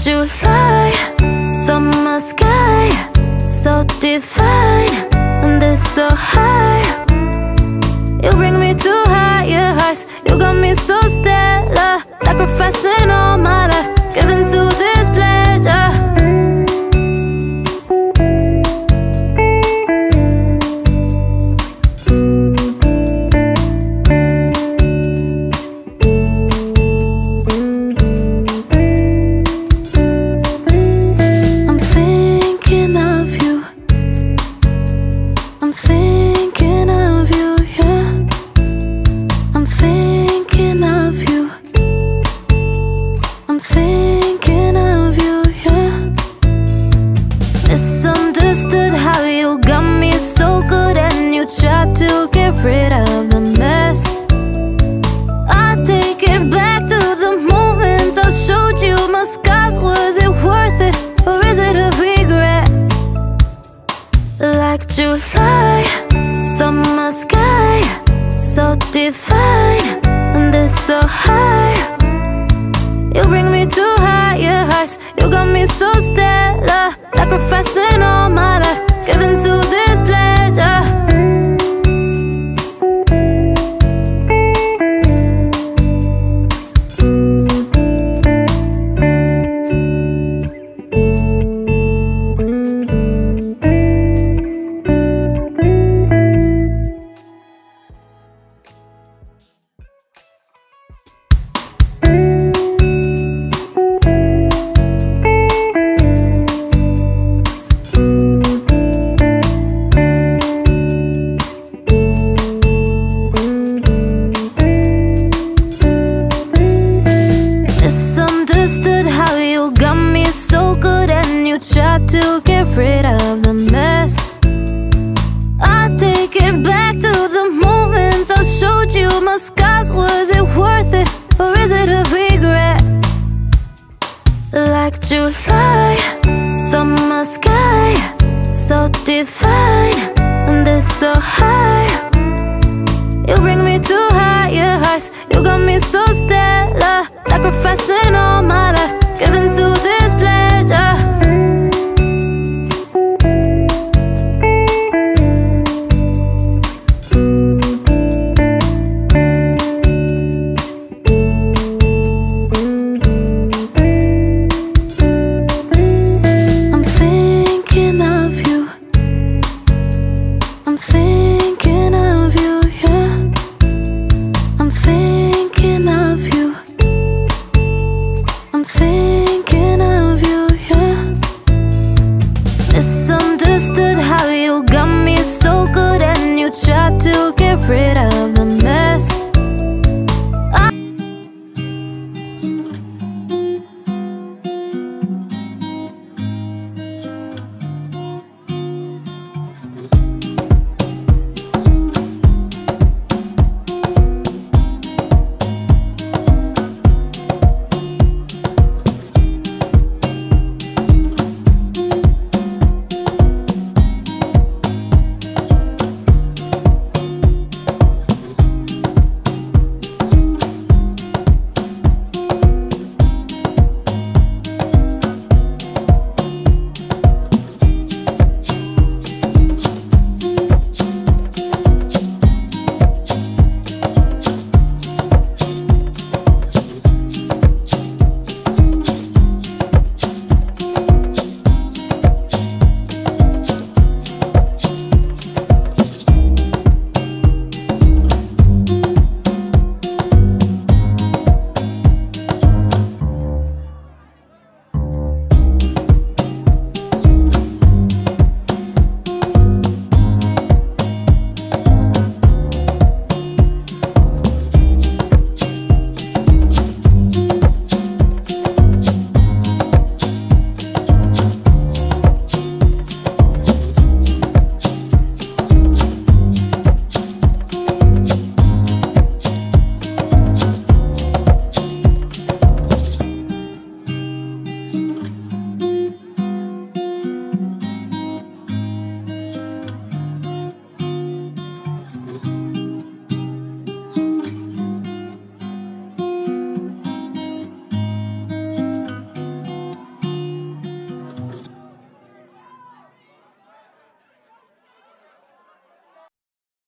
you fly, summer sky, so divine, and it's so high. You bring me to higher heights. You got me so stellar, sacrificing all my life, giving to this pleasure. Misunderstood how you got me so good and you tried to get rid of the mess. I take it back to the moment I showed you my scars. Was it worth it or is it a regret? Like July, summer sky, so divine, and it's so high. You bring me to higher heights. You got me so stellar, sacrificing all my life, giving to this pleasure. Misunderstood how you got me so good and you tried to get rid of the mess. I take it back to the moment I showed you my scars. Was it worth it or is it a regret? Like July, summer sky, so divine, and it's so high. You bring me to higher heights. You got me so stellar, sacrificing all my life, giving to this pleasure. I'm thinking of you. I'm thinking of you, yeah. I'm thinking of you. I'm thinking of you, yeah. Misunderstood how you got me so good and you tried to get rid of the